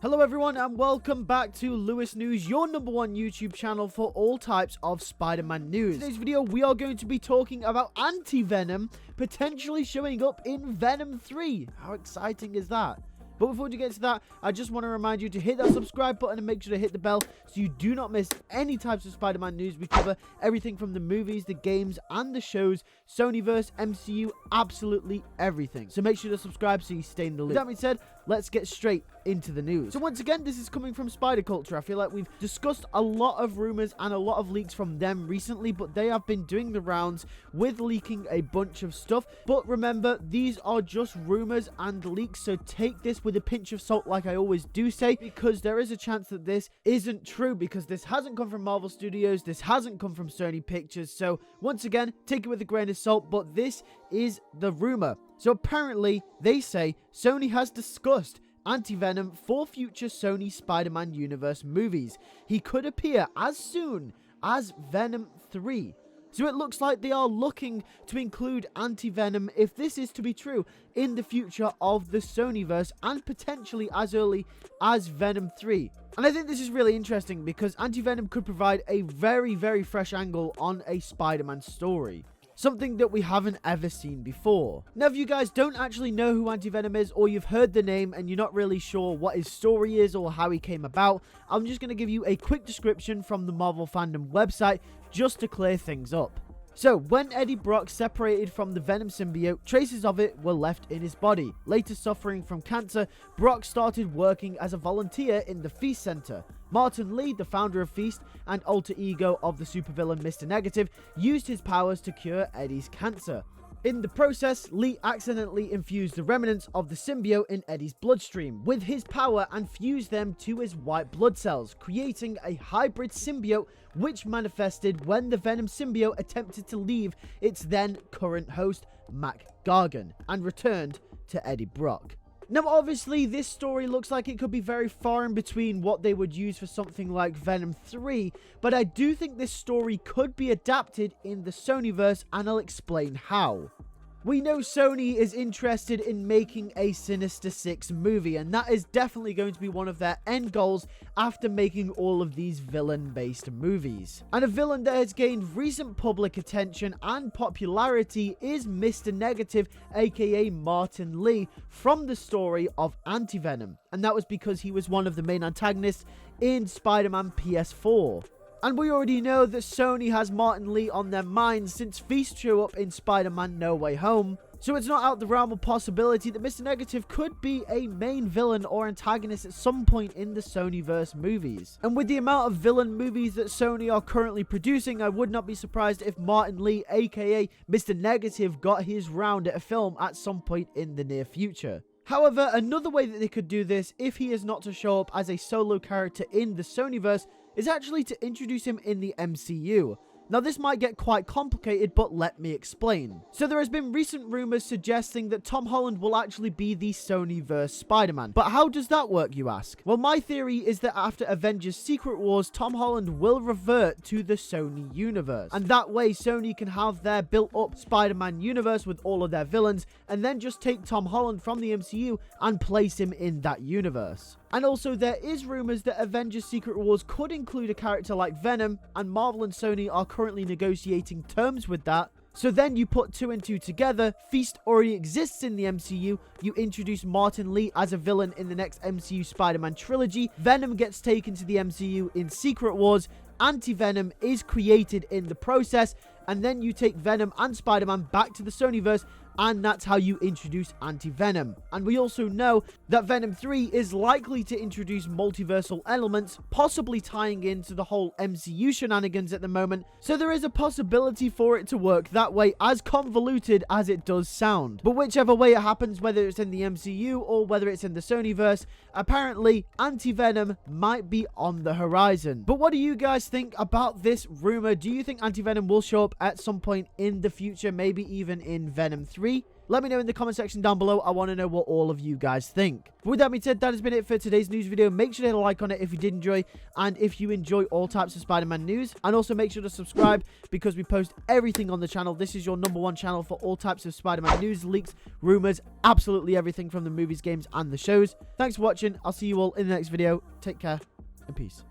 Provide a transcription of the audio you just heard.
Hello everyone and welcome back to LewisNews, your #1 YouTube channel for all types of Spider-Man news. In today's video, we are going to be talking about Anti-Venom potentially showing up in Venom 3. How exciting is that? But before we get to that, I just want to remind you to hit that subscribe button and make sure to hit the bell so you do not miss any types of Spider-Man news. We cover everything from the movies, the games, and the shows, Sonyverse, MCU, absolutely everything. So make sure to subscribe so you stay in the loop. With that being said, let's get straight into the news. So once again, this is coming from Spider Culture. I feel like we've discussed a lot of rumors and a lot of leaks from them recently, but they have been doing the rounds with leaking a bunch of stuff. But remember, these are just rumors and leaks, so take this with a pinch of salt like I always do say, because there is a chance that this isn't true, because this hasn't come from Marvel Studios, this hasn't come from Sony Pictures. So once again, take it with a grain of salt, but this is the rumor. So apparently, they say Sony has discussed Anti-Venom for future Sony Spider-Man universe movies. He could appear as soon as Venom 3. So it looks like they are looking to include Anti-Venom, if this is to be true, in the future of the Sonyverse and potentially as early as Venom 3. And I think this is really interesting because Anti-Venom could provide a very, very fresh angle on a Spider-Man story. Something that we haven't ever seen before. Now, if you guys don't actually know who Anti-Venom is, or you've heard the name and you're not really sure what his story is or how he came about, I'm just going to give you a quick description from the Marvel Fandom website just to clear things up. So, when Eddie Brock separated from the Venom symbiote, traces of it were left in his body. Later suffering from cancer, Brock started working as a volunteer in the Feast Center. Martin Lee, the founder of Feast and alter ego of the supervillain Mr. Negative, used his powers to cure Eddie's cancer. In the process, Lee accidentally infused the remnants of the symbiote in Eddie's bloodstream with his power and fused them to his white blood cells, creating a hybrid symbiote which manifested when the Venom symbiote attempted to leave its then current host, Mac Gargan, and returned to Eddie Brock. Now, obviously, this story looks like it could be very far in between what they would use for something like Venom 3, but I do think this story could be adapted in the Sonyverse, and I'll explain how. We know Sony is interested in making a Sinister Six movie, and that is definitely going to be one of their end goals after making all of these villain-based movies. And a villain that has gained recent public attention and popularity is Mr. Negative, aka Martin Lee, from the story of Anti-Venom. And that was because he was one of the main antagonists in Spider-Man PS4. And we already know that Sony has Martin Lee on their minds since Feast showed up in Spider-Man No Way Home. So it's not out the realm of possibility that Mr. Negative could be a main villain or antagonist at some point in the Sonyverse movies. And with the amount of villain movies that Sony are currently producing, I would not be surprised if Martin Lee, aka Mr. Negative, got his round at a film at some point in the near future. However, another way that they could do this, if he is not to show up as a solo character in the Sonyverse, is actually to introduce him in the MCU. Now, this might get quite complicated, but let me explain. So there has been recent rumors suggesting that Tom Holland will actually be the Sonyverse Spider-Man. But how does that work, you ask? Well, my theory is that after Avengers Secret Wars, Tom Holland will revert to the Sony universe. And that way, Sony can have their built-up Spider-Man universe with all of their villains, and then just take Tom Holland from the MCU and place him in that universe. And also, there is rumors that Avengers Secret Wars could include a character like Venom, and Marvel and Sony are currently negotiating terms with that. So then you put 2 and 2 together, Feast already exists in the MCU, you introduce Martin Lee as a villain in the next MCU Spider-Man trilogy, Venom gets taken to the MCU in Secret Wars, Anti-Venom is created in the process, and then you take Venom and Spider-Man back to the Sonyverse, and that's how you introduce Anti-Venom. And we also know that Venom 3 is likely to introduce multiversal elements, possibly tying into the whole MCU shenanigans at the moment, so there is a possibility for it to work that way, as convoluted as it does sound. But whichever way it happens, whether it's in the MCU or whether it's in the Sonyverse, apparently Anti-Venom might be on the horizon. But what do you guys think about this rumor? Do you think Anti-Venom will show up at some point in the future, maybe even in Venom 3? Let me know in the comment section down below. I want to know what all of you guys think. But with that being said, that has been it for today's news video. Make sure to hit a like on it if you did enjoy, and if you enjoy all types of Spider-Man news. And also make sure to subscribe, because we post everything on the channel. This is your #1 channel for all types of Spider-Man news, leaks, rumors, absolutely everything from the movies, games, and the shows. Thanks for watching. I'll see you all in the next video. Take care and peace.